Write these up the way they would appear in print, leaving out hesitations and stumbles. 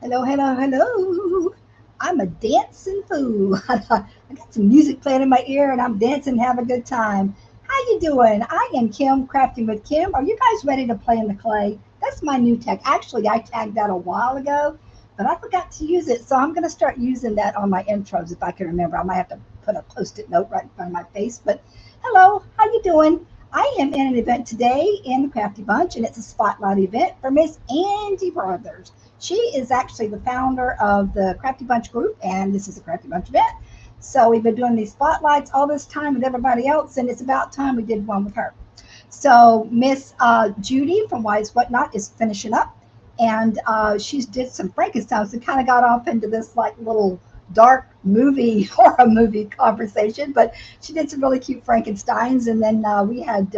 Hello, hello, hello. I'm a dancing fool. I got some music playing in my ear and I'm dancing, having a good time. How you doing? I am Kim, Crafting with Kim. Are you guys ready to play in the clay? That's my new tech. Actually, I tagged that a while ago, but I forgot to use it. So I'm going to start using that on my intros if I can remember. I might have to put a post-it note right in front of my face. But hello, how you doing? I am in an event today in the Crafty Bunch, and it's a spotlight event for Miss Angie Brothers. She is actually the founder of the Crafty Bunch group, and this is a Crafty Bunch event. So we've been doing these spotlights all this time with everybody else, and it's about time we did one with her. So Miss Judy from Wise Whatnot is finishing up, and she did some Frankenstein. So kind of got off into this like little dark movie horror movie conversation, but she did some really cute Frankensteins, and then we had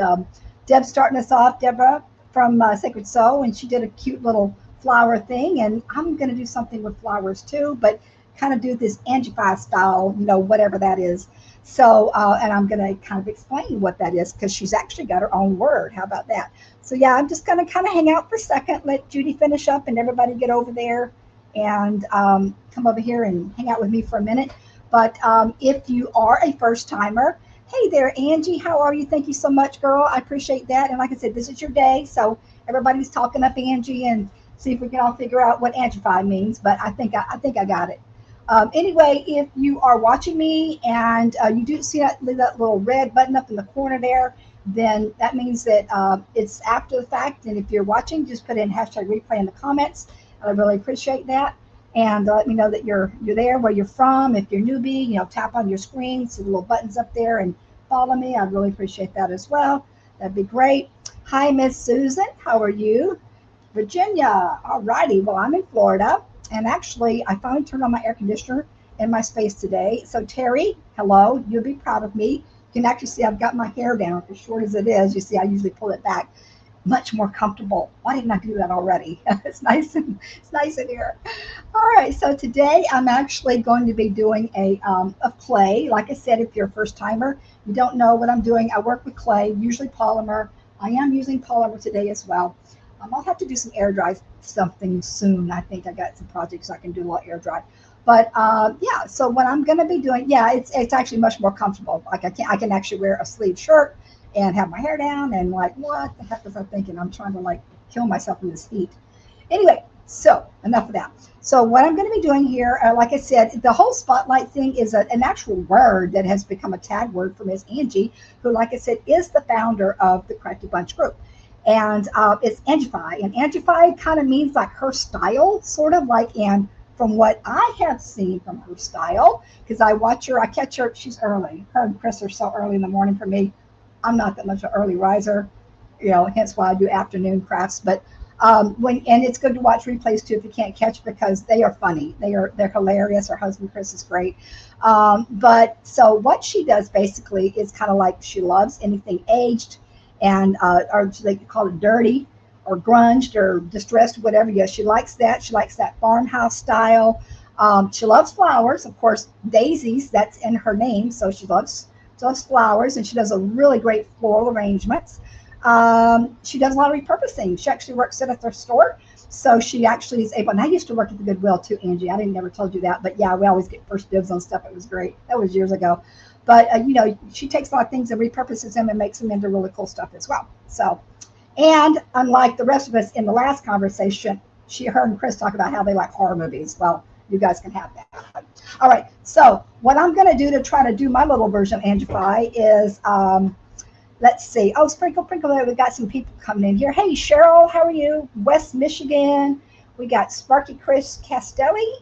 Deb starting us off, Deborah from Sacred Soul, and she did a cute little flower thing, and I'm going to do something with flowers too, but kind of do this Angify style, whatever that is. So, and I'm going to kind of explain what that is because she's actually got her own word. How about that? So, yeah, I'm just going to kind of hang out for a second, let Judy finish up and everybody get over there and come over here and hang out with me for a minute. But if you are a first timer, hey there, Angie, how are you? Thank you so much, girl. I appreciate that. And like I said, this is your day. So everybody's talking up Angie and see if we can all figure out what Angify means. But I think I got it. Anyway, if you are watching me and you do see that little red button up in the corner there, then that means that it's after the fact. And if you're watching, just put in hashtag replay in the comments. I really appreciate that. And let me know that you're there, where you're from. If you're newbie, tap on your screen, see the little buttons up there, and follow me. I'd really appreciate that as well. That'd be great. Hi, Miss Susan. How are you? Virginia. All righty. Well, I'm in Florida. And actually, I finally turned on my air conditioner in my space today. So, Terry, hello. You'll be proud of me. You can actually see I've got my hair down, as short as it is. You see, I usually pull it back. Much more comfortable. Why didn't I do that already? It's nice in here. All right, so today I'm actually going to be doing a of clay. Like I said, if you're a first timer, you don't know what I'm doing. I work with clay, usually polymer. I am using polymer today as well. I'll have to do some air dry something soon. I think I got some projects I can do a little air dry. But yeah, so what I'm going to be doing, yeah, it's actually much more comfortable. Like I can actually wear a sleeve shirt and have my hair down and like what the heck was I thinking? I'm trying to like kill myself in this heat. Anyway, so enough of that. So what I'm going to be doing here, like I said, the whole spotlight thing is an actual word that has become a tag word for Miss Angie, who, like I said, is the founder of the Crafty Bunch group. And it's Angify. And Angify kind of means like her style, sort of like, and from what I have seen from her style, because I watch her, I catch her, she's early. Her and Chris are so early in the morning for me. I'm not that much an early riser, hence why I do afternoon crafts. But and it's good to watch replays too if you can't catch, because they are funny. They're hilarious. Her husband Chris is great. But so what she does basically is kind of like she loves anything aged, and or they call it dirty or grunged or distressed, whatever. Yes, she likes that. She likes that farmhouse style. She loves flowers, of course. Daisies, that's in her name, so she loves flowers, and she does a really great floral arrangements. She does a lot of repurposing. She actually works at a thrift store, so she actually is able. And I used to work at the Goodwill too, Angie. I didn't never told you that, but yeah, we always get first dibs on stuff. It was great. That was years ago. But she takes a lot of things and repurposes them and makes them into really cool stuff as well. So, and unlike the rest of us in the last conversation, her and Chris talk about how they like horror movies. Well, you guys can have that. All right. So what I'm going to do to try to do my little version of Angify is, let's see. Oh, sprinkle. We got some people coming in here. Hey, Cheryl, how are you? West Michigan. We got Sparky Chris Castelli,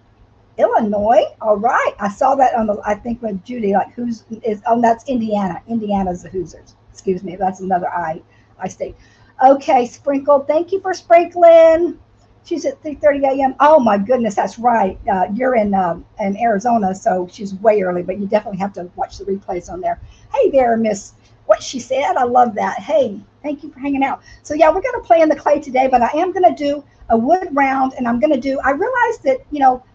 Illinois. All right. I saw that I think with Judy, like that's Indiana. Indiana's the Hoosiers. Excuse me. That's another I state. Okay, Sprinkle. Thank you for sprinkling. She's at 3:30 a.m. Oh my goodness, that's right. You're in Arizona, so she's way early, but you definitely have to watch the replays on there. Hey there, Miss What She Said. I love that. Hey, thank you for hanging out. So yeah, we're going to play in the clay today, but I am going to do a wood round, and I'm going to do, I realized that,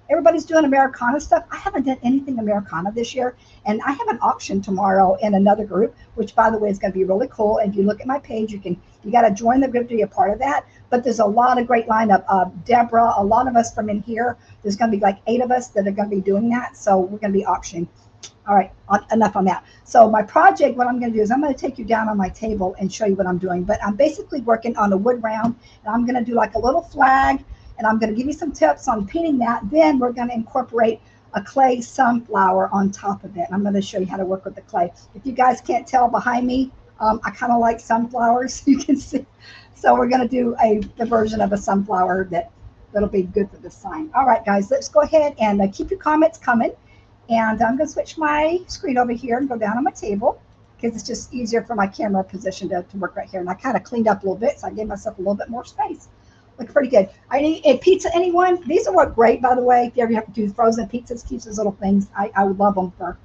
everybody's doing Americana stuff. I haven't done anything Americana this year, and I have an auction tomorrow in another group, which by the way is going to be really cool. And if you look at my page, you got to join the group to be a part of that. but there's a lot of great lineup. Deborah, a lot of us from in here, there's going to be like 8 of us that are going to be doing that. So we're going to be auctioning. All right, enough on that. So my project, what I'm going to do is I'm going to take you down on my table and show you what I'm doing. But I'm basically working on a wood round, and I'm going to do like a little flag, and I'm going to give you some tips on painting that. Then we're going to incorporate a clay sunflower on top of it. I'm going to show you how to work with the clay. If you guys can't tell behind me, I kind of like sunflowers, you can see. So we're going to do the version of a sunflower that'll be good for the sign. All right, guys, let's go ahead and keep your comments coming. And I'm going to switch my screen over here and go down on my table because it's just easier for my camera position to work right here. And I kind of cleaned up a little bit, so I gave myself a little bit more space. Look pretty good. I need a pizza, anyone? These will work great, by the way. If you ever have to do frozen pizzas, keep those little things. I would love them for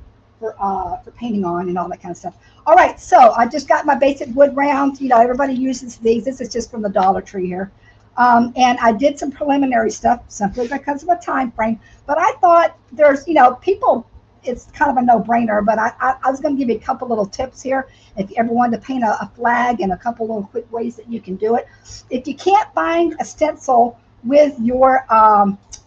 painting on and all that kind of stuff. All right, so I just got my basic wood round. You know, everybody uses these. This is just from the Dollar Tree here. And I did some preliminary stuff simply because of a time frame. But I thought there's, you know, people, it's kind of a no-brainer, but I was going to give you a couple little tips here. If you ever wanted to paint a flag, and a couple little quick ways that you can do it. If you can't find a stencil with your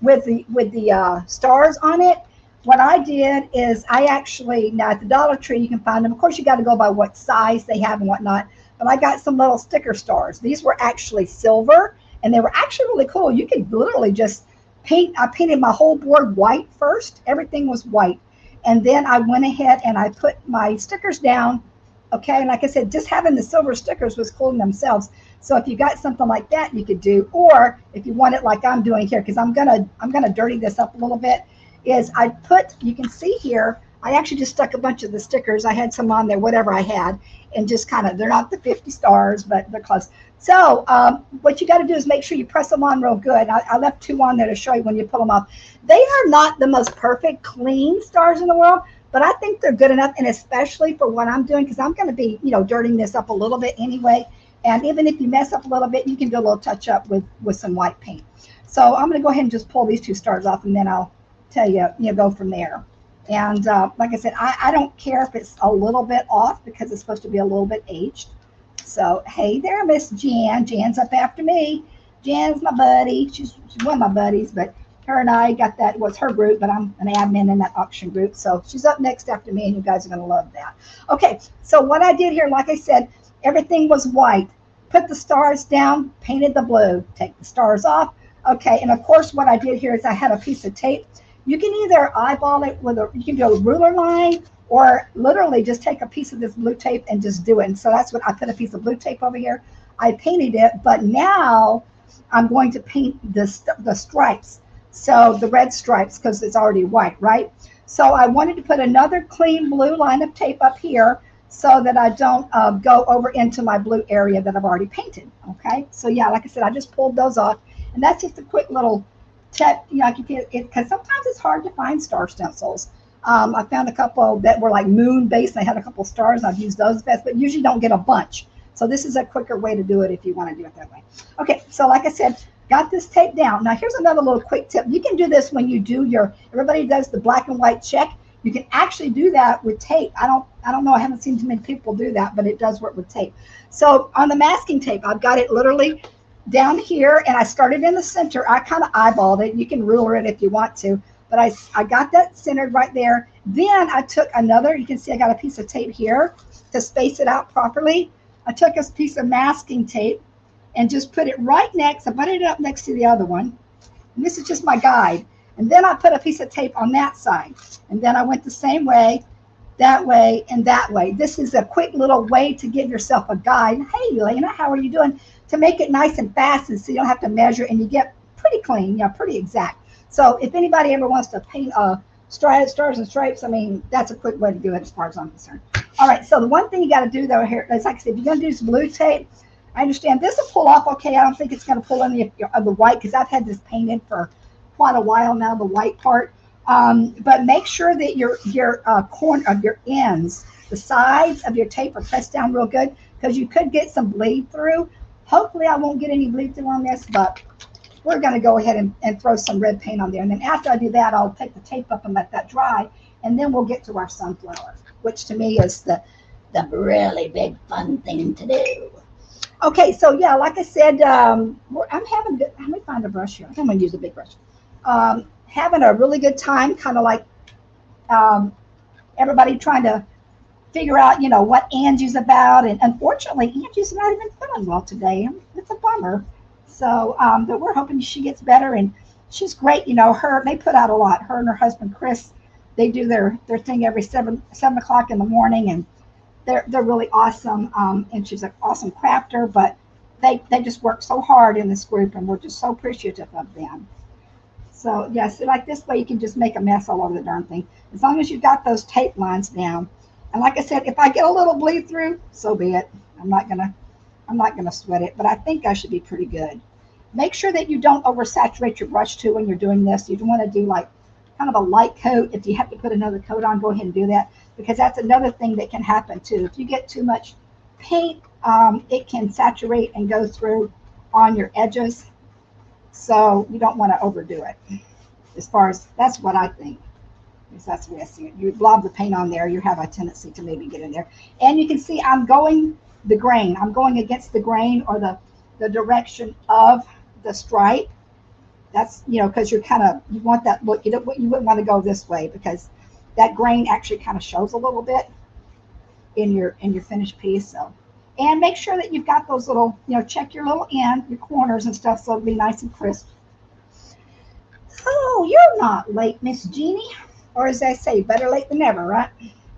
with the stars on it, what I did is I actually, now at the Dollar Tree you can find them. Of course, you got to go by what size they have and whatnot. But I got some little sticker stars. These were actually silver, and they were actually really cool. You could literally just paint. I painted my whole board white first. Everything was white. And then I went ahead and I put my stickers down. Okay, and like I said, just having the silver stickers was cool in themselves. So if you got something like that, you could do. Or if you want it like I'm doing here, because I'm gonna dirty this up a little bit, is I put, you can see here, I actually just stuck a bunch of the stickers. I had some on there, whatever I had, and just kind of, they're not the 50 stars, but they're close. So what you got to do is make sure you press them on real good. I left 2 on there to show you when you pull them off. They are not the most perfect, clean stars in the world, but I think they're good enough, and especially for what I'm doing, because I'm going to be, you know, dirtying this up a little bit anyway. And even if you mess up a little bit, you can do a little touch up with some white paint. So I'm going to go ahead and just pull these 2 stars off, and then I'll tell you, go from there. And like I said, I don't care if it's a little bit off because it's supposed to be a little bit aged. So, hey there, Miss Jan. Jan's up after me. Jan's my buddy. She's one of my buddies, but her and I got that, was her group, but I'm an admin in that auction group. So she's up next after me, and you guys are going to love that. Okay, so what I did here, like I said, everything was white. Put the stars down, painted the blue. Take the stars off. Okay, and of course what I did here is I had a piece of tape. You can either eyeball it with you can do a ruler line, or literally just take a piece of this blue tape and just do it. And so that's what I put, a piece of blue tape over here. I painted it, but now I'm going to paint the stripes. So the red stripes, because it's already white, right? So I wanted to put another clean blue line of tape up here so that I don't go over into my blue area that I've already painted. Okay, so yeah, like I said, I just pulled those off, and that's just a quick little tip, because sometimes it's hard to find star stencils. I found a couple that were like moon based. They had a couple stars. I've used those best, but usually don't get a bunch. So this is a quicker way to do it if you want to do it that way. Okay, so like I said, got this tape down. Now here's another little quick tip. You can do this when you do everybody does the black and white check. You can actually do that with tape. I don't know. I haven't seen too many people do that, but it does work with tape. So on the masking tape, I've got it literally down here, and I started in the center. I kind of eyeballed it. You can ruler it if you want to, but I got that centered right there. Then I took another, you can see I got a piece of tape here to space it out properly. I took a piece of masking tape and just put it right next. I put it up next to the other one. And this is just my guide. And then I put a piece of tape on that side. And then I went the same way, that way, and that way. This is a quick little way to give yourself a guide. Hey, Elena, how are you doing? To make it nice and fast, and so you don't have to measure, and you get pretty clean, pretty exact. So if anybody ever wants to paint stars and stripes, I mean, that's a quick way to do it as far as I'm concerned. All right, so the one thing you got to do though here is, like I said, if you're going to do this blue tape, I understand this will pull off okay. I don't think it's going to pull any of the white, because I've had this painted for quite a while now, the white part. But make sure that your corner of your ends, the sides of your tape are pressed down real good, because you could get some bleed through. Hopefully I won't get any bleed through on this, but we're going to go ahead and throw some red paint on there. And then after I do that, I'll take the tape up and let that dry, and then we'll get to our sunflower, which to me is the really big fun thing to do. Okay, so yeah, like I said, I'm having good. Let me find a brush here. I think I'm going to use a big brush. Having a really good time, kind of like um, everybody trying to figure out, what Angie's about. And unfortunately, Angie's not even feeling well today. It's a bummer. So, but we're hoping she gets better. And she's great. They put out a lot. Her and her husband Chris, they do their thing every 7 o'clock in the morning, and they're really awesome. And she's an awesome crafter. But they just work so hard in this group, and we're just so appreciative of them. So yes, like this way you can just make a mess all over the darn thing. As long as you've got those tape lines down. And like I said, if I get a little bleed through, so be it. I'm not gonna sweat it, but I think I should be pretty good. Make sure that you don't oversaturate your brush too when you're doing this. You want to do like kind of a light coat. If you have to put another coat on, go ahead and do that, because that's another thing that can happen too. If you get too much paint, it can saturate and go through on your edges. So you don't want to overdo it. As far as that's what I think. Because that's the way I see it. You blob the paint on there, you have a tendency to maybe get in there. And you can see I'm going the grain. I'm going against the grain, or the direction of the stripe. That's, because you want that look. You wouldn't want to go this way, because that grain actually kind of shows a little bit in your finished piece. So, and make sure that you've got those little, check your little end, your corners and stuff, so it'll be nice and crisp. Oh, you're not late, Miss Jeannie. Or as I say, better late than never, right?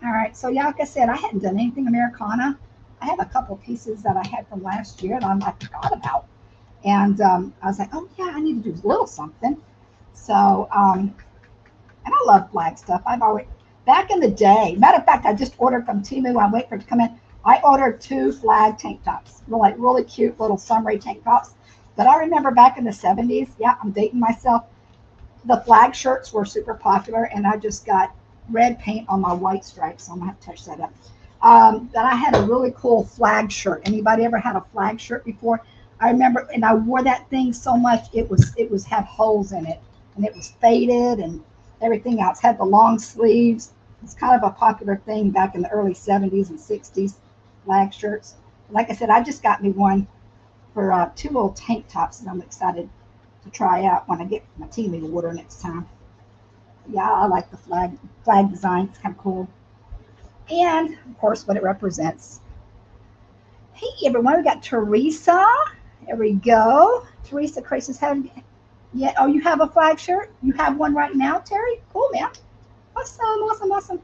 All right, so yeah, like I said, I hadn't done anything Americana. I have a couple pieces that I had from last year that I forgot about. And I was like, oh yeah, I need to do a little something. So, and I love flag stuff. I've always, back in the day, matter of fact, I just ordered from Temu. I'm waiting for it to come in. I ordered 2 flag tank tops, really cute little summery tank tops. But I remember back in the 70s, yeah, I'm dating myself, the flag shirts were super popular, and I just got red paint on my white stripes, so I'm gonna have to touch that up. But I had a really cool flag shirt. Anybody ever had a flag shirt before? I remember, and I wore that thing so much, it was had holes in it, and it was faded and everything else. Had the long sleeves. It's kind of a popular thing back in the early 70s and 60s, flag shirts. Like I said, I just got me one for 2 little tank tops, and I'm excited to try out when I get my teaming order next time. Yeah, I like the flag design. It's kind of cool. And of course what it represents. Hey everyone, we got Teresa. There we go. Teresa Grace's having, yeah, oh, you have a flag shirt? You have one right now, Terry? Cool, man. Awesome.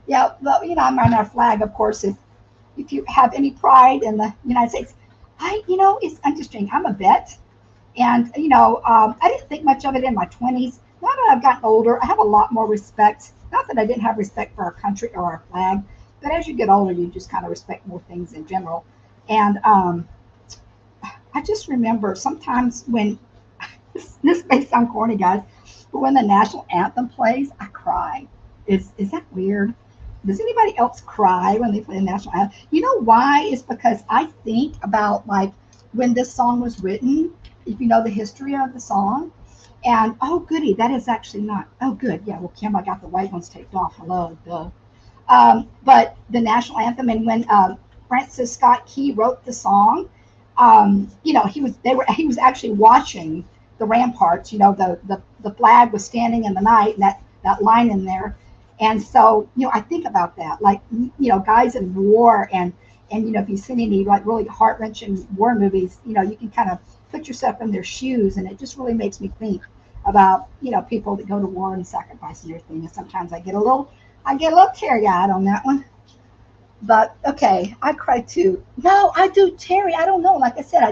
Yeah, well, I'm wearing our flag, of course, if you have any pride in the United States. It's interesting. I'm a vet. And, I didn't think much of it in my 20s. Now that I've gotten older, I have a lot more respect. Not that I didn't have respect for our country or our flag, but as you get older, you just kind of respect more things in general. And I just remember sometimes when, this may sound corny, guys, but when the national anthem plays, I cry. Is that weird? Does anybody else cry when they play the national anthem? You know why? It's because I think about like when this song was written, if you know the history of the song. And oh goody, that is actually not, oh good, yeah, well Kim, I got the white ones taped off, hello, duh. But the national anthem, and when Francis Scott Key wrote the song, he was actually watching the ramparts. The flag was standing in the night, and that line in there. And so, I think about that, like, guys in war, and if you've seen any like really heart wrenching war movies, you can kind of put yourself in their shoes, and it just really makes me think about people that go to war and sacrifice and everything. And sometimes I get a little teary eyed on that one. But okay, I cry too. No, I do, Terry. I don't know. Like I said,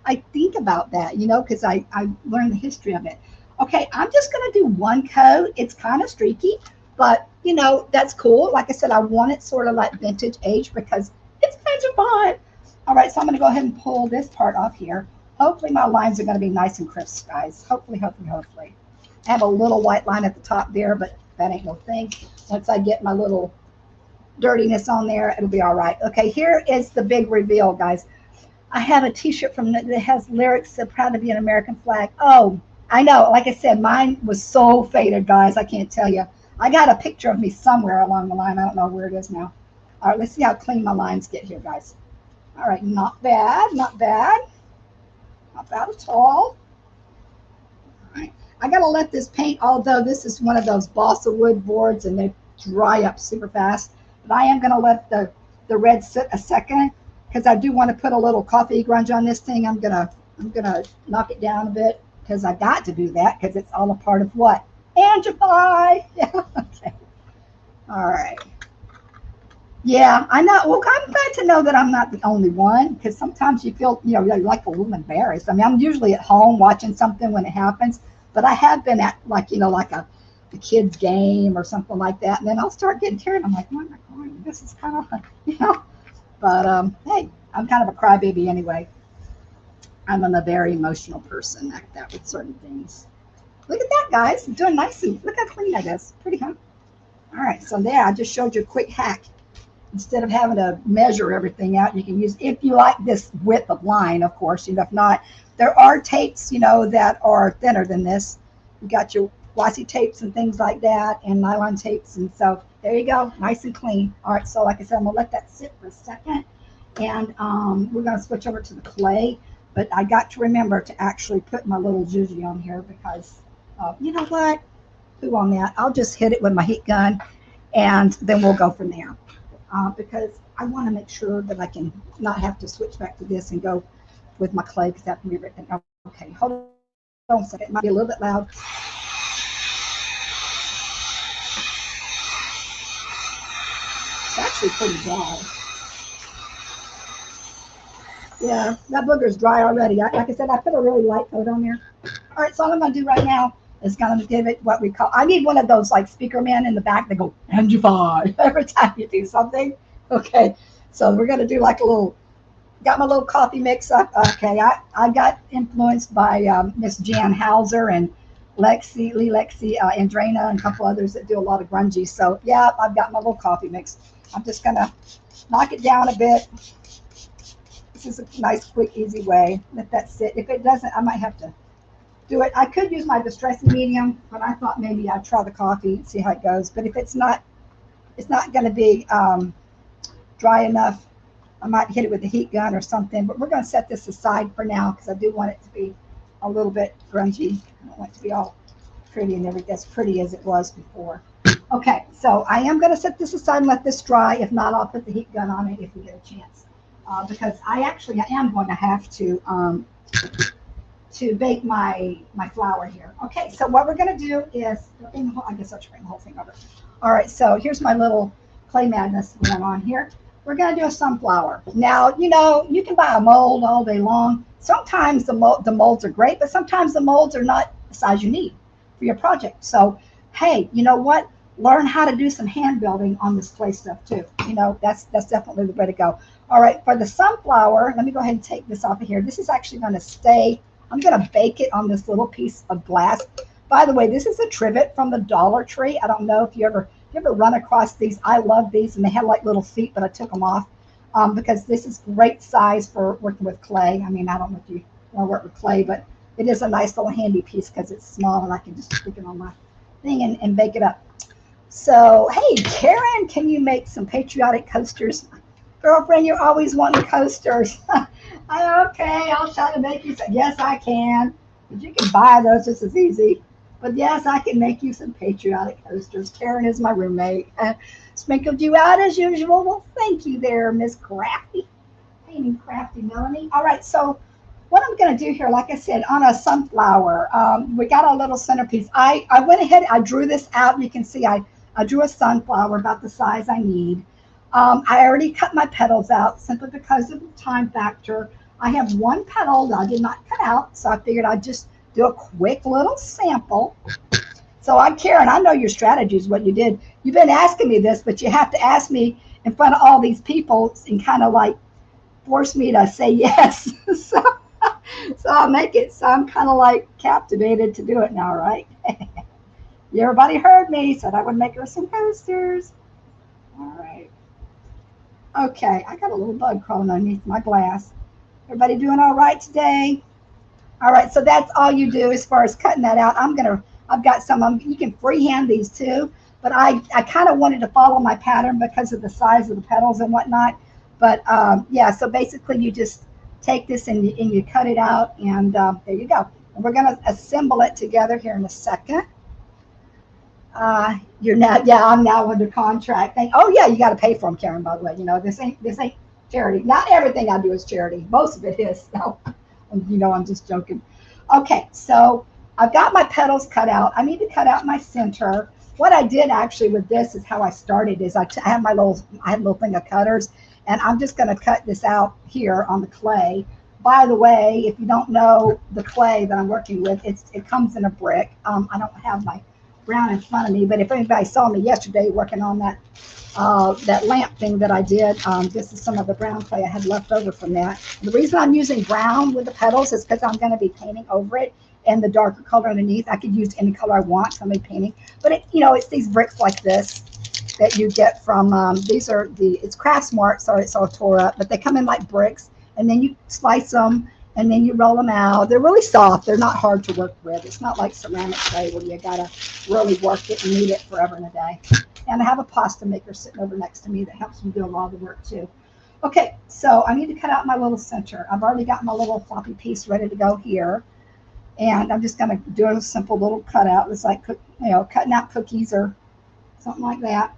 I think about that, because I learned the history of it. Okay, I'm just gonna do one coat. It's kind of streaky, but that's cool. Like I said, I want it sort of like vintage age because it's fun. All right, so I'm gonna go ahead and pull this part off here. Hopefully my lines are gonna be nice and crisp, guys. Hopefully. I have a little white line at the top there, but that ain't no thing. Once I get my little dirtiness on there, it'll be all right. Okay, here is the big reveal, guys. I have a t-shirt that has lyrics, "So proud to be an American flag." Oh, I know. Like I said, mine was so faded, guys. I can't tell you. I got a picture of me somewhere along the line. I don't know where it is now. All right, let's see how clean my lines get here, guys. All right, not bad, not bad. Not bad at all. All right. I gotta let this paint, although this is one of those balsa wood boards and they dry up super fast. But I am gonna let the red sit a second because I do want to put a little coffee grunge on this thing. I'm gonna knock it down a bit because I got to do that because it's all a part of what? Angify. Yeah. Okay. All right. Yeah, I know. Well, I'm glad to know that I'm not the only one because sometimes you feel, you're like a little embarrassed. I mean, I'm usually at home watching something when it happens, but I have been at like, like a kid's game or something like that. And then I'll start getting teary. I'm like, oh my God, this is kind of, but hey, I'm kind of a crybaby anyway. I'm a very emotional person like that with certain things. Look at that, guys. I'm doing nicely. Look how clean that is. Pretty, huh? All right, so there, I just showed you a quick hack. Instead of having to measure everything out, you can use, if you like this width of line, of course, if not, there are tapes, that are thinner than this. You got your washi tapes and things like that, and nylon tapes, and so there you go, nice and clean. All right, so like I said, I'm gonna let that sit for a second, and we're gonna switch over to the clay, but I got to remember to actually put my little zhuzhi on here because, you know what, who on that, I'll just hit it with my heat gun, and then we'll go from there. Because I want to make sure that I can not have to switch back to this and go with my clay because that can be written. Okay, hold on a second. It might be a little bit loud. It's actually pretty dry. Yeah, that booger's dry already. Like I said, I put a really light coat on there. All right, so all I'm going to do right now is going to give it what we call, I need one of those like speaker men in the back that go, Angify, every time you do something. Okay, so we're going to do like a little, got my little coffee mix up. Okay, I got influenced by Miss Jan Hauser and Lexi, Andrena, and a couple others that do a lot of grungy. So yeah, I've got my little coffee mix. I'm just going to knock it down a bit. This is a nice, quick, easy way. Let that sit. If it doesn't, I might have to do it. I could use my distressing medium, but I thought maybe I'd try the coffee and see how it goes. But if it's not going to be dry enough, I might hit it with a heat gun or something. But we're going to set this aside for now because I do want it to be a little bit grungy. I don't want it to be all pretty and everything as pretty as it was before. Okay, so I am going to set this aside and let this dry. If not, I'll put the heat gun on it if we get a chance. Because I am going to have to bake my flour here. Okay, so what we're going to do is, I guess I'll bring the whole thing over. All right, so here's my little clay madness going on here. We're going to do a sunflower. Now, you can buy a mold all day long. Sometimes the molds are great, but sometimes the molds are not the size you need for your project. So, hey, you know what? Learn how to do some hand building on this clay stuff too. That's definitely the way to go. All right, for the sunflower, let me go ahead and take this off of here. This is actually going to stay. I'm going to bake it on this little piece of glass. By the way, this is a trivet from the Dollar Tree. I don't know if you ever run across these. I love these, and they have like little feet, but I took them off because this is great size for working with clay. I mean, I don't know if you want to work with clay, but it is a nice little handy piece because it's small, and I can just stick it on my thing and bake it up. So, hey, Karen, can you make some patriotic coasters? Girlfriend, you're always wanting coasters. Okay, I'll try to make you some. Yes, I can. But you can buy those just as easy. But yes, I can make you some patriotic coasters. Karen is my roommate. Sprinkled you out as usual. Well, thank you there, Miss Crafty. Painting Crafty Melanie. All right, so what I'm going to do here, like I said, on a sunflower, we got our little centerpiece. I went ahead, I drew this out. You can see I drew a sunflower about the size I need. I already cut my petals out simply because of the time factor. I have one petal that I did not cut out, so I figured I'd just do a quick little sample. So Karen, I know your strategy is what you did. You've been asking me this, but you have to ask me in front of all these people and kind of like force me to say yes. So I'll make it. So I'm kind of like captivated to do it now, right? Everybody heard me, said I would make her some coasters. All right. Okay, I got a little bug crawling underneath my glass. Everybody doing all right today? All right, so that's all you do as far as cutting that out. I've got some, you can freehand these too, but I kind of wanted to follow my pattern because of the size of the petals and whatnot. But yeah, so basically you just take this and you cut it out, and there you go. And we're going to assemble it together here in a second. You're now, yeah, I'm now under contract. Oh yeah, you got to pay for them, Karen. By the way, you know this ain't charity. Not everything I do is charity. Most of it is. So, you know, I'm just joking. Okay, so I've got my petals cut out. I need to cut out my center. What I did actually with this is how I started is I have I have a little thing of cutters, and I'm just going to cut this out here on the clay. By the way, if you don't know the clay that I'm working with, it comes in a brick. I don't have my brown in front of me, but if anybody saw me yesterday working on that lamp thing that I did, this is some of the brown clay I had left over from that. And the reason I'm using brown with the petals is because I'm going to be painting over it, and the darker color underneath. I could use any color I want, so I'm going to be painting. But it's these bricks like this that you get from it's Craftsmart. Sorry, it's all tore up, but they come in like bricks, and then you slice them and then you roll them out. They're really soft. They're not hard to work with. It's not like ceramic clay where you gotta really work it and knead it forever and a day. And I have a pasta maker sitting over next to me that helps me do a lot of the work too. Okay, so I need to cut out my little center. I've already got my little floppy piece ready to go here. And I'm just gonna do a simple little cutout. It's like, cutting out cookies or something like that.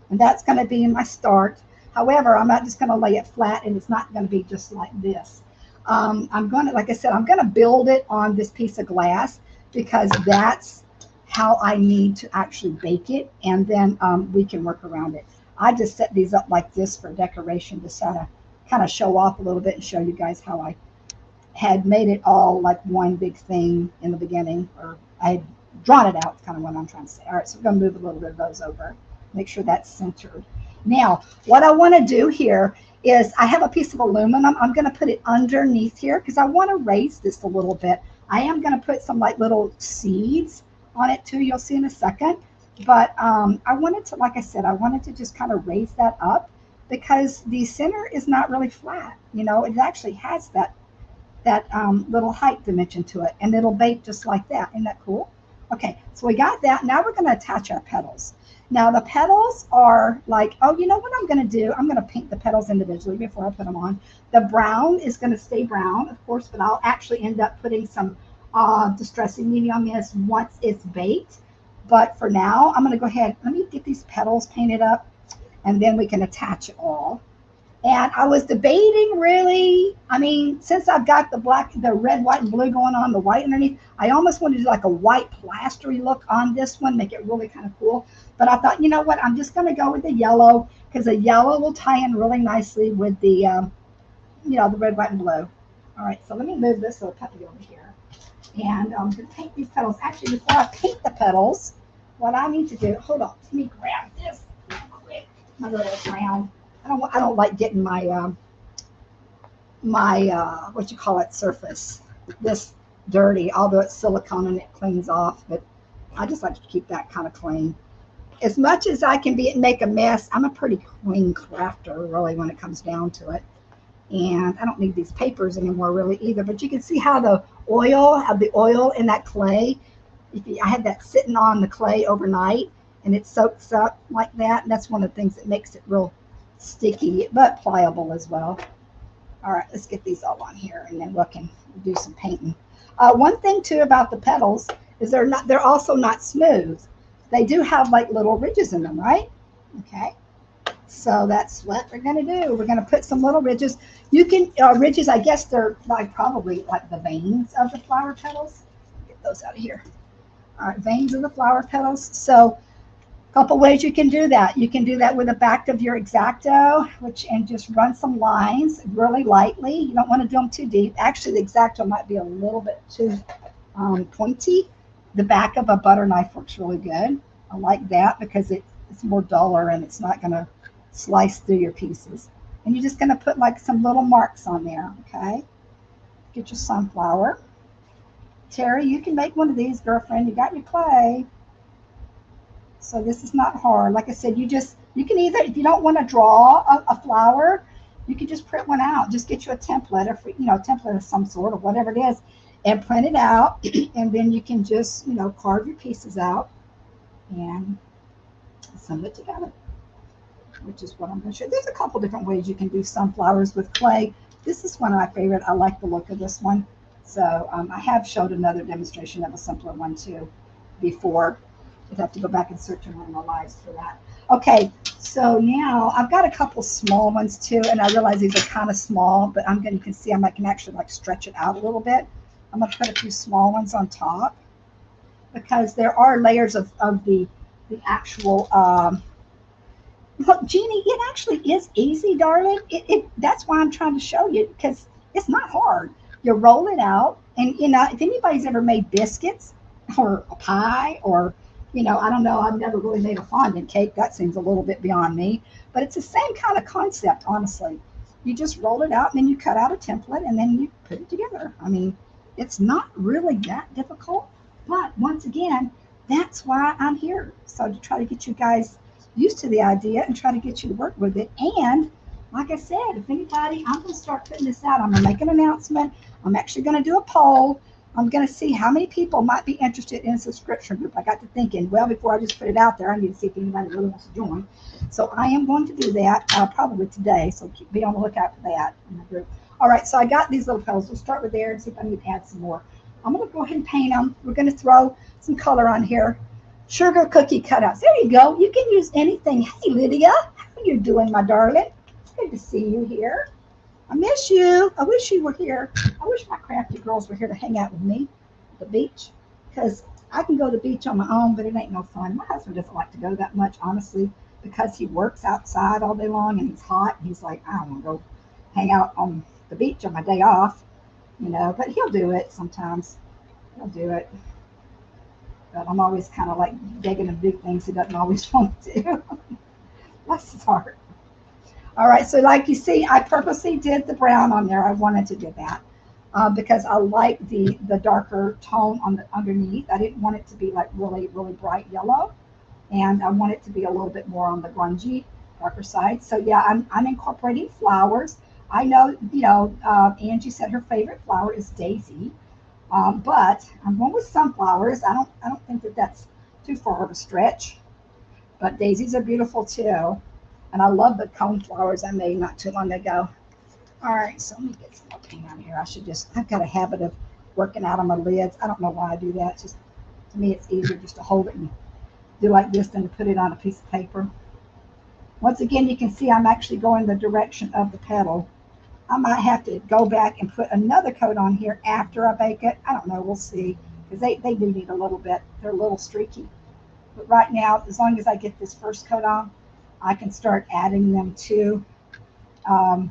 And that's gonna be my start. However, I'm not just gonna lay it flat, and it's not gonna be just like this. I'm going to, like I said, I'm going to build it on this piece of glass because that's how I need to actually bake it, and then we can work around it. I just set these up like this for decoration to kind of show off a little bit and show you guys how I had made it all like one big thing in the beginning, or I had drawn it out, kind of what I'm trying to say. All right, so we're going to move a little bit of those over, make sure that's centered. Now, what I want to do here is I have a piece of aluminum. I'm going to put it underneath here because I want to raise this a little bit. I am going to put some like little seeds on it too. You'll see in a second. But I wanted to, like I said, I wanted to just kind of raise that up because the center is not really flat. It actually has that little height dimension to it, and it'll bake just like that. Isn't that cool? Okay, so we got that. Now we're going to attach our petals. Now the petals are like, oh, you know what I'm going to do? I'm going to paint the petals individually before I put them on. The brown is going to stay brown, of course, but I'll actually end up putting some distressing medium on this once it's baked. But for now, I'm going to go ahead. Let me get these petals painted up, and then we can attach it all. And I was debating, really, I mean, since I've got the red, white, and blue going on, the white underneath, I almost wanted to do like a white plastery look on this one, make it really kind of cool. But I thought, you know what, I'm just going to go with the yellow because the yellow will tie in really nicely with the, the red, white, and blue. All right, so let me move this little puppy over here. And I'm going to paint these petals. Actually, before I paint the petals, what I need to do, hold on, let me grab this real quick, my little round. I don't like getting my what you call it, surface this dirty, although it's silicone and it cleans off, but I just like to keep that kind of clean. As much as I can make a mess, I'm a pretty clean crafter, really, when it comes down to it. And I don't need these papers anymore, really, either. But you can see how the oil in that clay, I had that sitting on the clay overnight, and it soaks up like that. And that's one of the things that makes it real sticky, but pliable as well. All right, let's get these all on here, and then we can do some painting. One thing too about the petals is they're also not smooth. They do have like little ridges in them, right? Okay, so that's what we're gonna do. We're gonna put some little ridges. You can ridges. I guess they're like probably like the veins of the flower petals. Get those out of here. All right, veins of the flower petals. So couple ways you can do that. You can do that with the back of your X-Acto, and just run some lines really lightly. You don't want to do them too deep. Actually, the X-Acto might be a little bit too pointy. The back of a butter knife works really good. I like that because it's more duller and it's not going to slice through your pieces. And you're just going to put like some little marks on there, okay? Get your sunflower. Terry, you can make one of these, girlfriend. You got your clay. So this is not hard. Like I said, you can either, if you don't want to draw a flower, you can just print one out. Just get you a template, or template of some sort, or whatever it is, and print it out. And then you can just, carve your pieces out and assemble it together. which is what I'm going to show. There's a couple different ways you can do sunflowers with clay. This is one of my favorite. I like the look of this one. So I have showed another demonstration of a simpler one too before. You'd have to go back and search in one of my lives for that. Okay, so now I've got a couple small ones too, and I realize these are kind of small, but you can see I can actually like stretch it out a little bit. I'm going to put a few small ones on top because there are layers of the actual look, Jeannie, it actually is easy, darling. That's why I'm trying to show you, because it's not hard. You roll it out, and if anybody's ever made biscuits or a pie, or I don't know, I've never really made a fondant cake. That seems a little bit beyond me, but it's the same kind of concept, honestly. You just roll it out, and then you cut out a template, and then you put it together. I mean, it's not really that difficult, but once again, that's why I'm here. So to try to get you guys used to the idea and try to get you to work with it. And like I said, if anybody, I'm going to start putting this out. I'm going to make an announcement. I'm actually going to do a poll. I'm going to see how many people might be interested in a subscription group. I got to thinking, well, before I just put it out there, I need to see if anybody really wants to join. So I am going to do that probably today. So be on the lookout for that in the group. All right, so I got these little petals. We'll start with there and see if I need to add some more. I'm going to go ahead and paint them. We're going to throw some color on here. Sugar cookie cutouts. There you go. You can use anything. Hey, Lydia. How are you doing, my darling? It's good to see you here. I miss you. I wish you were here. I wish my crafty girls were here to hang out with me at the beach, because I can go to the beach on my own, but it ain't no fun. My husband doesn't like to go that much, honestly, because he works outside all day long and he's hot. He's like, I don't want to go hang out on the beach on my day off, but he'll do it sometimes. He'll do it. But I'm always kind of like digging the big things he doesn't always want to. Bless his heart. All right, so like you see, I purposely did the brown on there. I wanted to do that because I like the darker tone on the underneath. I didn't want it to be like really, really bright yellow, and I want it to be a little bit more on the grungy, darker side. So yeah, I'm incorporating flowers. I know, Angie said her favorite flower is daisy. But I'm going with sunflowers. I don't think that that's too far of a stretch. But daisies are beautiful too. And I love the cone flowers I made not too long ago. All right, so let me get some more paint on here. I've got a habit of working out on my lids. I don't know why I do that. It's just, to me, it's easier just to hold it and do like this than to put it on a piece of paper. Once again, you can see I'm actually going the direction of the petal. I might have to go back and put another coat on here after I bake it. I don't know. We'll see. Because they do need a little bit. They're a little streaky. But right now, as long as I get this first coat on, I can start adding them to the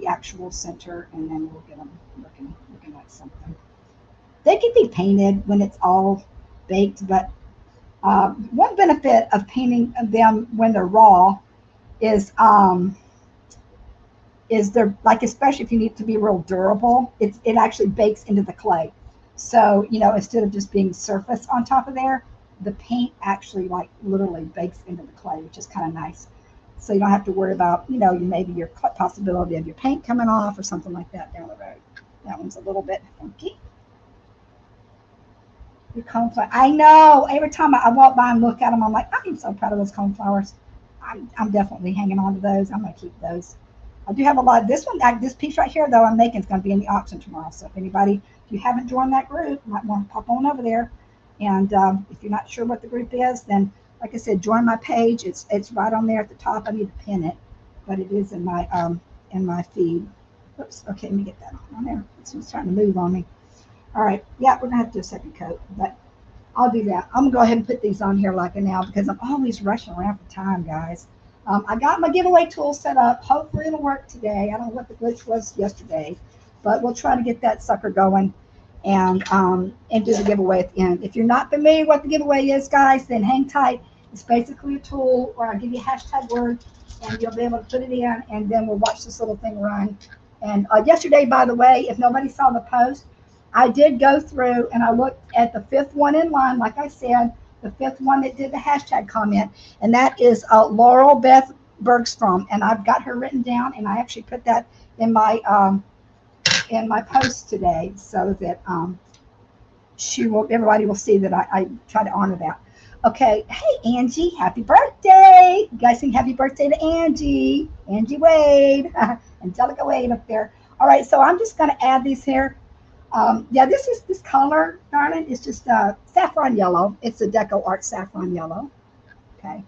actual center, and then we'll get them looking like something. They can be painted when it's all baked, but one benefit of painting them when they're raw is they're like, especially if you need it to be real durable, it actually bakes into the clay. So, instead of just being surface on top of there, the paint actually like literally bakes into the clay, which is kind of nice. So you don't have to worry about, maybe your possibility of your paint coming off or something like that down the road. That one's a little bit funky. Your coneflower. I know. Every time I walk by and look at them, I'm like, I'm so proud of those coneflowers. I'm definitely hanging on to those. I'm going to keep those. I do have a lot. This piece right here, though, I'm making is going to be in the auction tomorrow. So if you haven't joined that group, you might want to pop on over there. And if you're not sure what the group is, then, like I said, join my page. It's right on there at the top. I need to pin it, but it is in my feed. Oops. Okay, let me get that on there. This one's trying to move on me. All right. Yeah, we're going to have to do a second coat, but I'll do that. I'm going to go ahead and put these on here like now because I'm always rushing around for time, guys. I got my giveaway tool set up. Hopefully it'll work today. I don't know what the glitch was yesterday, but we'll try to get that sucker going and do the giveaway at the end. If you're not familiar what the giveaway is, guys, then hang tight. It's basically a tool where I give you a hashtag word and you'll be able to put it in, and then we'll watch this little thing run. And yesterday, by the way, if nobody saw the post, I did go through and I looked at the fifth one in line, like I said, the fifth one that did the hashtag comment, and that is Laurel Beth Bergstrom, and I've got her written down, and I actually put that in my post today so that everybody will see that I try to honor that. Okay, hey Angie, happy birthday! You guys sing happy birthday to Angie. Angie Wade, Angelica Wade up there. All right, so I'm just gonna add these here. Yeah, this color, darling, is just saffron yellow. It's a Deco Art saffron yellow. Okay.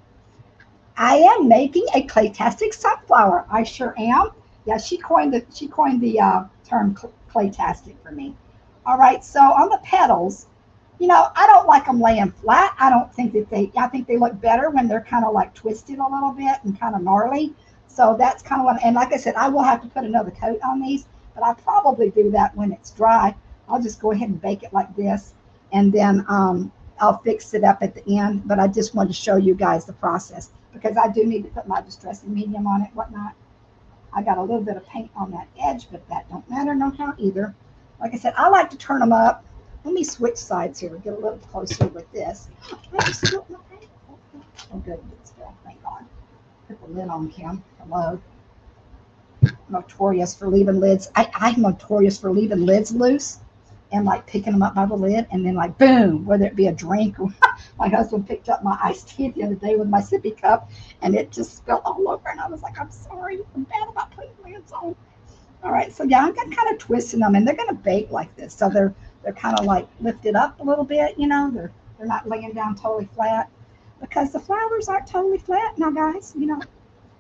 I am making a claytastic sunflower. I sure am. Yeah, she coined the term claytastic for me. All right, so on the petals, I don't like them laying flat. I don't think that I think they look better when they're kind of like twisted a little bit and kind of gnarly. So that's kind of what, and like I said, I will have to put another coat on these, but I'll probably do that when it's dry. I'll just go ahead and bake it like this, and then I'll fix it up at the end. But I just wanted to show you guys the process because I do need to put my distressing medium on it, whatnot. I got a little bit of paint on that edge, but that don't matter no how either. Like I said, I like to turn them up. Let me switch sides here, get a little closer with this. I just spilled my paint. Oh, good, it's still, thank God. Put the lid on, Kim. Hello. Notorious for leaving lids. I'm notorious for leaving lids loose and like picking them up by the lid and then like boom, whether it be a drink or my husband picked up my iced tea the other day with my sippy cup and it just spilled all over and I was like, I'm sorry, I'm bad about putting lids on. All right, so yeah, I'm kind of twisting them and they're gonna bake like this. So they're kind of like lifted up a little bit, they're not laying down totally flat because the flowers aren't totally flat now, guys.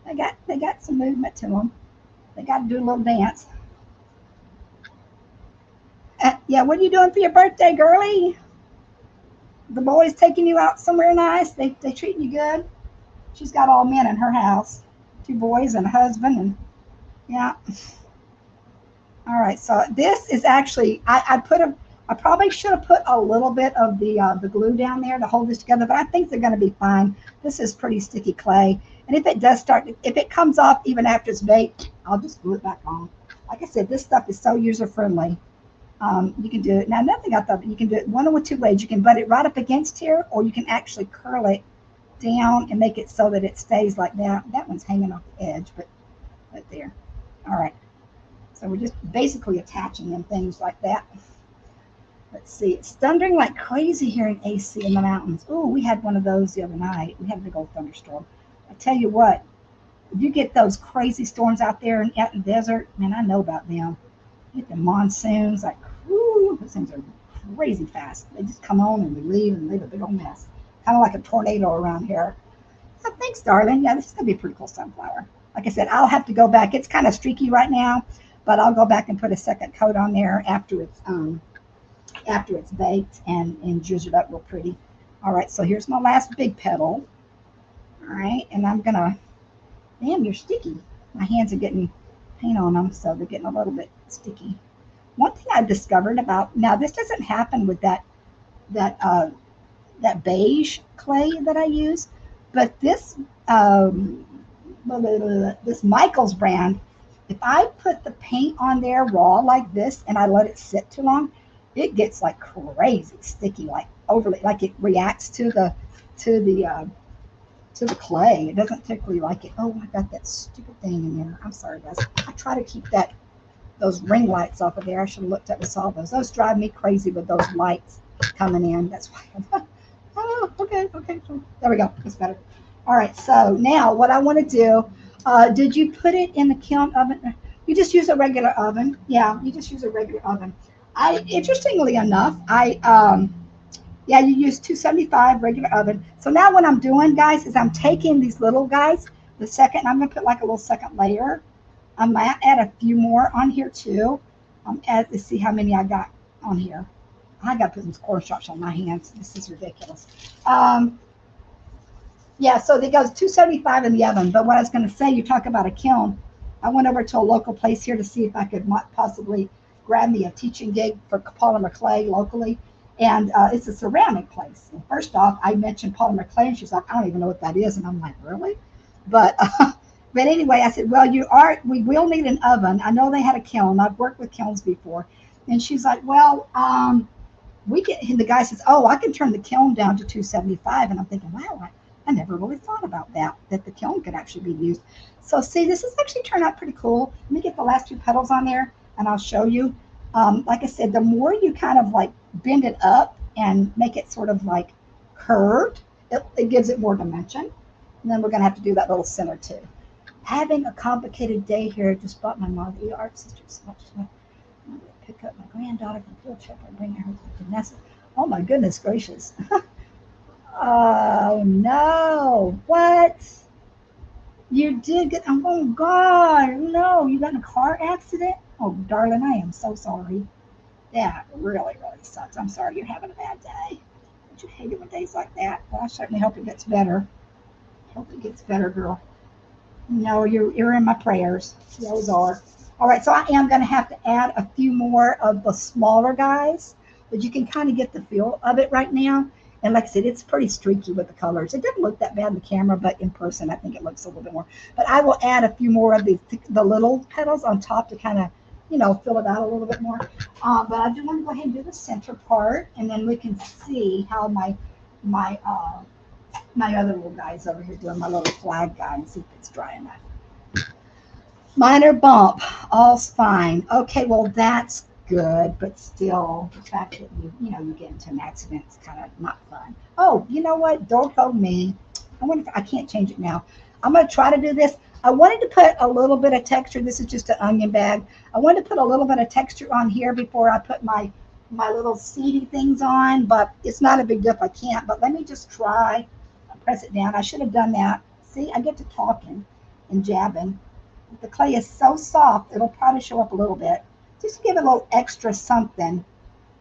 They got some movement to them. They got to do a little dance. Yeah, what are you doing for your birthday, girlie? The boys taking you out somewhere nice? They treating you good? She's got all men in her house, 2 boys and a husband, and yeah. All right, so this is actually I probably should have put a little bit of the glue down there to hold this together, but I think they're going to be fine. This is pretty sticky clay, and if it comes off even after it's baked, I'll just glue it back on. Like I said, this stuff is so user friendly. You can do it now. Nothing I thought, but you can do it one of 2 ways. You can butt it right up against here, or you can actually curl it down and make it so that it stays like that. That one's hanging off the edge, but right there. All right. So we're just basically attaching them things like that. Let's see. It's thundering like crazy here in AC in the mountains. Oh, we had one of those the other night. We had a big old thunderstorm. I tell you what, if you get those crazy storms out there in the desert, man, I know about them. You get the monsoons, like, whoo, those things are crazy fast. They just come on and they leave and leave a big old mess. Kind of like a tornado around here. Oh, thanks, darling. Yeah, this is going to be a pretty cool sunflower. Like I said, I'll have to go back. It's kind of streaky right now, but I'll go back and put a second coat on there after it's baked and zhuzh it up real pretty. All right, so here's my last big petal. All right, and I'm gonna, damn, you're sticky. My hands are getting paint on them, so they're getting a little bit sticky. One thing I discovered about, now this doesn't happen with that beige clay that I use, but this this Michaels brand, if I put the paint on there raw like this and I let it sit too long, it gets like crazy sticky, like overly, like it reacts to the clay. It doesn't particularly like it. Oh, I got that stupid thing in there. I'm sorry, guys. I try to keep those ring lights off of there. I should have looked up and saw those. Those drive me crazy with those lights coming in. That's why. Oh, okay. There we go. That's better. All right. So now what I want to do, did you put it in the kiln oven? You just use a regular oven. Yeah, you just use a regular oven. Interestingly enough, yeah, you use 275 regular oven. So now what I'm doing, guys, is I'm taking these little guys, I'm going to put like a little second layer. I might add a few more on here too. Let's see how many I got on here. I got to put these cornstarch on my hands. This is ridiculous. Yeah, so it goes 275 in the oven. But what I was going to say, you talk about a kiln. I went over to a local place here to see if I could possibly grab me a teaching gig for polymer clay locally. And it's a ceramic place. And first off, I mentioned polymer clay, and she's like, I don't even know what that is. And I'm like, really? But anyway, I said, well, we will need an oven. I know they had a kiln. I've worked with kilns before. And she's like, well, the guy says, oh, I can turn the kiln down to 275. And I'm thinking, wow, I never really thought about that the kiln could actually be used. So see, this has actually turned out pretty cool. Let me get the last 2 petals on there and I'll show you. Like I said, the more you kind of like bend it up and make it sort of like curved, It gives it more dimension. And then we're going to have to do that little center too. Having a complicated day here. Just bought my Mud.Art sister so much. I'm going to pick up my granddaughter from field trip and bring her to Vanessa. Oh my goodness gracious. Oh no. What? You did get, oh God, no, you got in a car accident? Oh, darling, I am so sorry. That really, really sucks. I'm sorry you're having a bad day. Don't you hate it when days like that? Well, I certainly hope it gets better. Hope it gets better, girl. No, you're in my prayers. Those are. All right, so I am going to have to add a few more of the smaller guys, but you can kind of get the feel of it right now. And like I said, it's pretty streaky with the colors. It didn't look that bad in the camera, but in person, I think it looks a little bit more. But I will add a few more of the little petals on top to kind of, fill it out a little bit more. But I do want to go ahead and do the center part, and then we can see how my other little guys over here doing my little flag guy and see if it's dry enough. Minor bump, all's fine. Okay, well that's good, but still, the fact that you get into an accident is kind of not fun. Oh, you know what? Don't hold me. I can't change it now. I'm gonna try to do this. I wanted to put a little bit of texture. This is just an onion bag. I wanted to put a little bit of texture on here before I put my little seedy things on, but it's not a big deal if I can't. But let me just try. Press it down. I should have done that. See, I get to talking and jabbing. The clay is so soft, it'll probably show up a little bit. Just to give it a little extra something.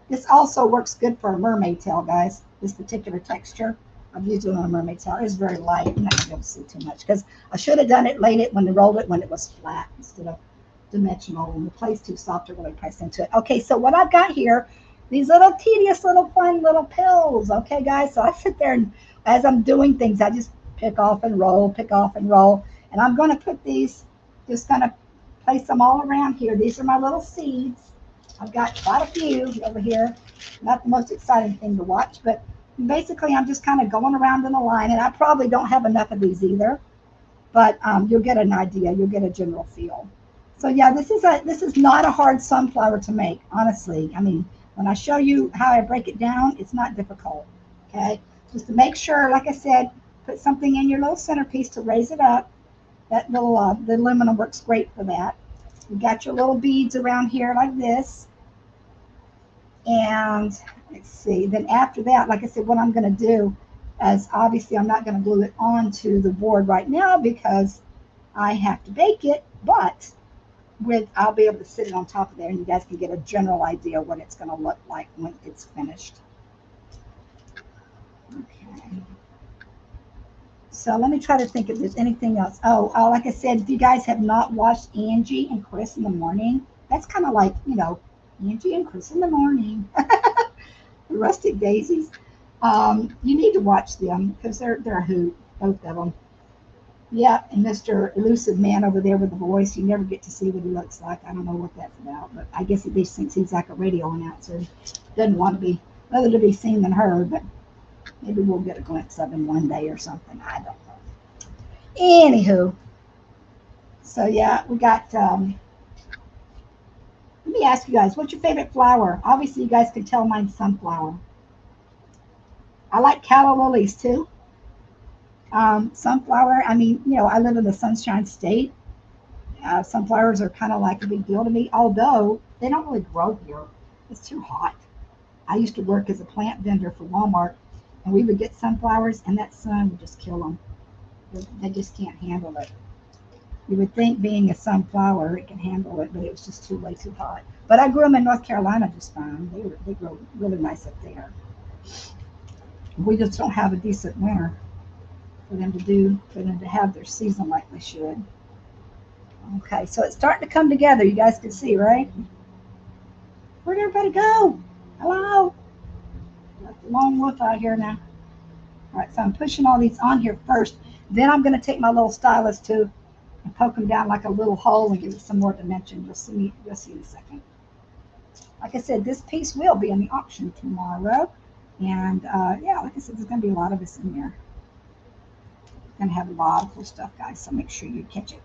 This also works good for a mermaid tail, guys. This particular texture. I've used it on a mermaid tail. It's very light. I'm not going to be able to see too much because I should have done it, laid it, rolled it when it was flat instead of dimensional. And the clay's too soft to really press into it. Okay, so what I've got here, these little tedious, little fun little pills. Okay, guys, so I sit there and as I'm doing things, I just pick off and roll, pick off and roll. And I'm going to put these, just going to place them all around here. These are my little seeds. I've got quite a few over here. Not the most exciting thing to watch, but basically I'm just kind of going around in a line. And I probably don't have enough of these either, but you'll get an idea. You'll get a general feel. So yeah, this is not a hard sunflower to make, honestly. I mean, when I show you how I break it down, it's not difficult, okay? Just to make sure, like I said, put something in your little centerpiece to raise it up. That little, the aluminum works great for that. You got your little beads around here like this. And let's see, then after that, like I said, what I'm going to do is obviously I'm not going to glue it onto the board right now because I have to bake it, but I'll be able to sit it on top of there and you guys can get a general idea what it's going to look like when it's finished. Okay. So let me try to think if there's anything else. Oh, like I said, if you guys have not watched Angie and Chris in the morning, that's kind of like, Angie and Chris in the morning. Rustic Daisies. You need to watch them because they're a hoot, both of them. Yeah, and Mr. Elusive Man over there with the voice, you never get to see what he looks like. I don't know what that's about, but I guess he just thinks he's like a radio announcer. Doesn't want to be, other to be seen than heard, but maybe we'll get a glimpse of him one day or something. I don't know. Anywho, so yeah, we got, let me ask you guys, what's your favorite flower? Obviously, you guys can tell mine's sunflower. I like calla lilies too. Sunflower, I mean, I live in the Sunshine State. Sunflowers are kind of like a big deal to me, although they don't really grow here. It's too hot. I used to work as a plant vendor for Walmart, and we would get sunflowers, and that sun would just kill them. They just can't handle it. You would think being a sunflower, it can handle it, but it was just way too hot. But I grew them in North Carolina just fine. They grow really nice up there. We just don't have a decent winter for them to have their season like they should. Okay, so it's starting to come together. You guys can see, right? Where'd everybody go? Hello? Got the lone wolf out here now. All right, so I'm pushing all these on here first. Then I'm going to take my little stylus too and poke them down like a little hole and give it some more dimension. You'll see in a second. Like I said, this piece will be in the auction tomorrow. And yeah, like I said, there's going to be a lot of this in there. Going to have a lot of cool stuff, guys, so make sure you catch it.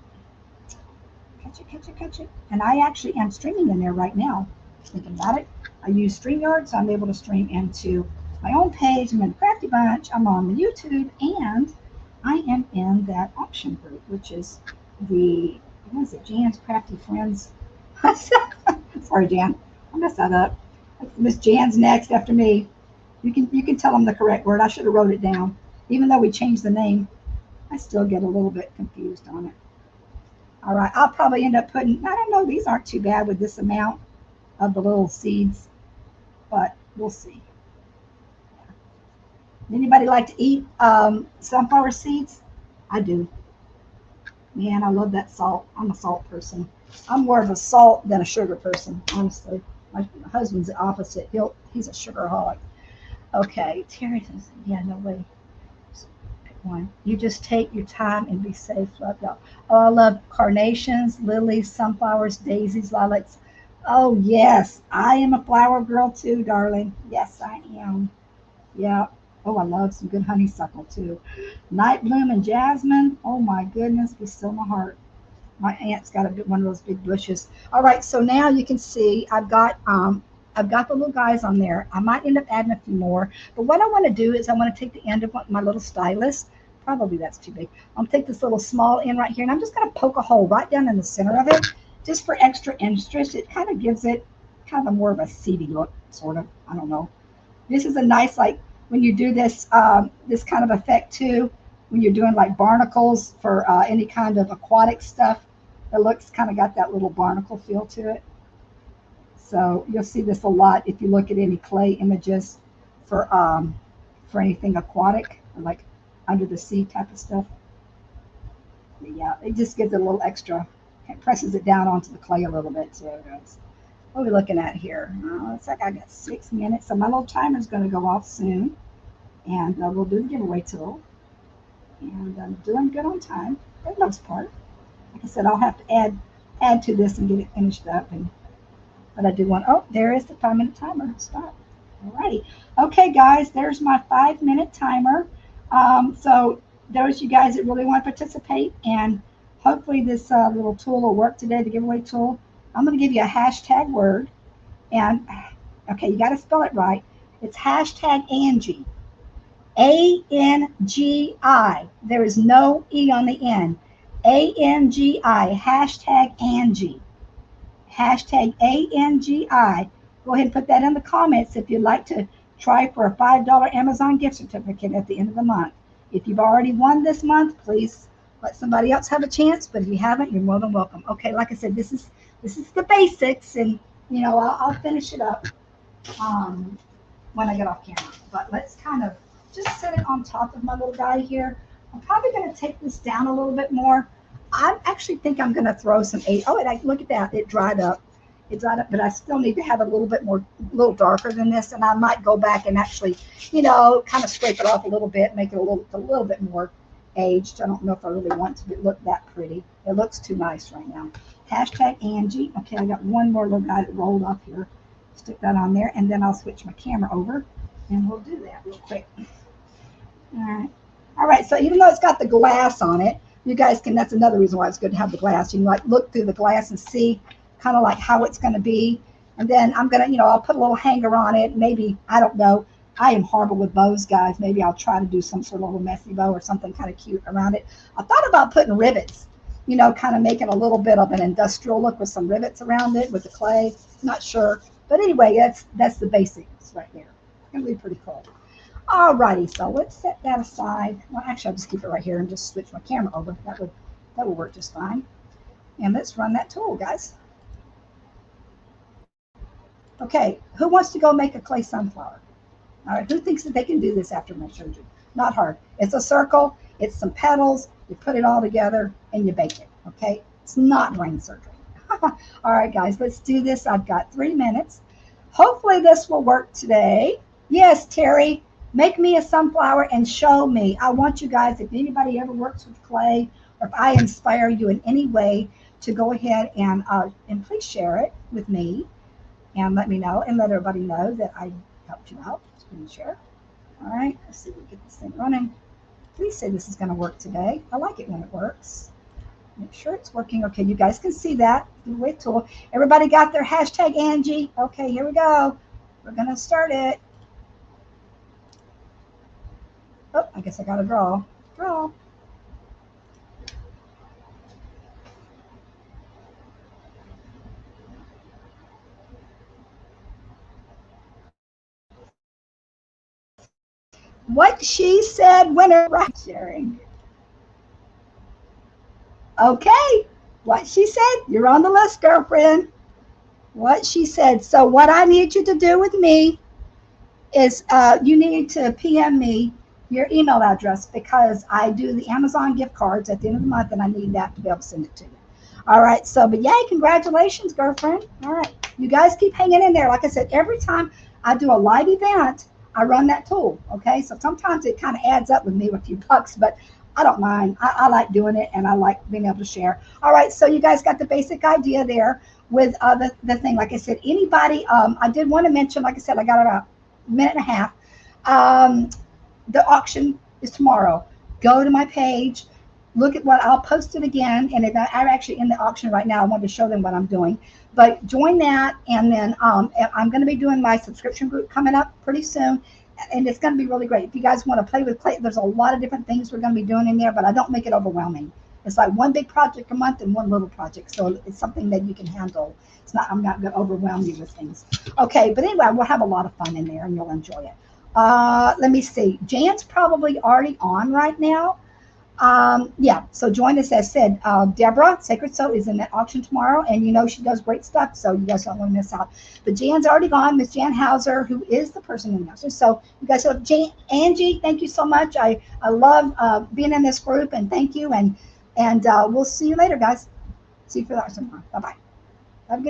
Catch it. And I actually am streaming in there right now. Thinking about it, I use StreamYard, so I'm able to stream into my own page. I'm in the Crafty Bunch. I'm on the YouTube, and I am in that auction group, which is the, what is it, Jan's Crafty Friends. Sorry, Jan, I messed that up. Miss Jan's next after me. You can tell them the correct word. I should have wrote it down. Even though we changed the name, I still get a little bit confused on it. All right, I'll probably end up putting, I don't know, these aren't too bad with this amount of the little seeds, but we'll see. Anybody like to eat sunflower seeds? I do. Man, I love that salt. I'm a salt person. I'm more of a salt than a sugar person, honestly. My husband's the opposite. He's a sugaraholic. Okay, Terry says, yeah, no way. Pick one. You just take your time and be safe. Love y'all. Oh, I love carnations, lilies, sunflowers, daisies, lilacs. Oh, yes. I am a flower girl too, darling. Yes, I am. Yeah. Oh, I love some good honeysuckle too. Night bloom and jasmine. Oh my goodness, be still my heart. My aunt's got one of those big bushes. All right, so now you can see I've got the little guys on there. I might end up adding a few more, but what I want to do is I want to take the end of my little stylus. Probably that's too big. I'm gonna take this little small end right here, and I'm just gonna poke a hole right down in the center of it, just for extra interest. It kind of gives it kind of more of a seedy look, sort of. I don't know. This is a nice, like, when you do this kind of effect too, when you're doing like barnacles for any kind of aquatic stuff. It looks kind of got that little barnacle feel to it. So you'll see this a lot if you look at any clay images for anything aquatic, like under the sea type of stuff. But yeah, it just gives it a little extra. It presses it down onto the clay a little bit too, guys. What are we looking at here? Looks like I got 6 minutes, so my little timer is going to go off soon, and we'll do the giveaway tool. And I'm doing good on time for the most part. Like I said, I'll have to add to this and get it finished up. But I do want. Oh, there is the 5-minute timer. Stop. Alrighty. Okay, guys, there's my 5-minute timer. So those you guys that really want to participate, and hopefully this little tool will work today, the giveaway tool. I'm going to give you a hashtag word, and okay, you got to spell it right. It's hashtag Angi. ANGI. There is no E on the end. ANGI. Hashtag Angi. Hashtag ANGI. Go ahead and put that in the comments if you'd like to try for a $5 Amazon gift certificate at the end of the month. If you've already won this month, please let somebody else have a chance. But if you haven't, you're more than welcome. Okay, like I said, this is the basics, and I'll finish it up when I get off camera. But let's kind of just set it on top of my little guy here. I'm probably going to take this down a little bit more. I actually think I'm going to throw some look at that. It dried up. It dried up, but I still need to have it a little bit more, a little darker than this. And I might go back and actually, kind of scrape it off a little bit, make it a little bit more aged. I don't know if I really want to look that pretty. It looks too nice right now. Hashtag Angi. Okay, I got one more little guy that rolled up here. Stick that on there, and then I'll switch my camera over, and we'll do that real quick. All right, so even though it's got the glass on it, you guys can, that's another reason why it's good to have the glass. You can like look through the glass and see kind of like how it's going to be. And then I'm going to, I'll put a little hanger on it. Maybe, I don't know. I am horrible with bows, guys. Maybe I'll try to do some sort of little messy bow or something kind of cute around it. I thought about putting rivets, kind of making a little bit of an industrial look with some rivets around it with the clay. Not sure. But anyway, that's the basics right there. It's going to be pretty cool. Alrighty, so let's set that aside. Well, actually, I'll just keep it right here and just switch my camera over. That will work just fine. And let's run that tool, guys. Okay, who wants to go make a clay sunflower? All right, who thinks that they can do this after my surgery? Not hard. It's a circle. It's some petals. You put it all together and you bake it. Okay, it's not brain surgery. All right, guys, let's do this. I've got 3 minutes. Hopefully this will work today. Yes, Terry. Make me a sunflower and show me. I want you guys, if anybody ever works with clay, or if I inspire you in any way, to go ahead and please share it with me and let me know and let everybody know that I helped you out. Screen share. All right, let's see if we get this thing running. Please say this is going to work today. I like it when it works. Make sure it's working. Okay, you guys can see that. Wait till everybody got their hashtag Angi. Okay, here we go. We're going to start it. I guess I gotta draw. Draw. What she said, winner, right sharing. Okay. What she said, you're on the list, girlfriend. What she said. So what I need you to do with me is you need to PM me your email address because I do the Amazon gift cards at the end of the month and I need that to be able to send it to you. All right. So, but yay, congratulations, girlfriend. All right. You guys keep hanging in there. Like I said, every time I do a live event, I run that tool. Okay. So sometimes it kind of adds up with me with a few bucks, but I don't mind. I like doing it and I like being able to share. All right. So you guys got the basic idea there with the thing. Like I said, anybody, I did want to mention, like I said, I got about a minute and a half. Um, the auction is tomorrow. Go to my page, look at what I'll post it again. And if I'm actually in the auction right now, I want to show them what I'm doing. But join that, and then I'm going to be doing my subscription group coming up pretty soon, and it's going to be really great. If you guys want to play with clay, there's a lot of different things we're going to be doing in there, but I don't make it overwhelming. It's like one big project a month and one little project, so it's something that you can handle. It's not. I'm not going to overwhelm you with things. Okay, but anyway, we'll have a lot of fun in there, and you'll enjoy it. Let me see. Jan's probably already on right now. Yeah, so join us. As said, Deborah Sacred Soul is in that auction tomorrow, and you know she does great stuff, so you guys don't want to miss out. But Jan's already gone. Miss Jan Hauser, who is the person in the auction. So you guys have Angie. Thank you so much. I love being in this group, and thank you. And we'll see you later, guys. See you for the auction tomorrow. Bye bye.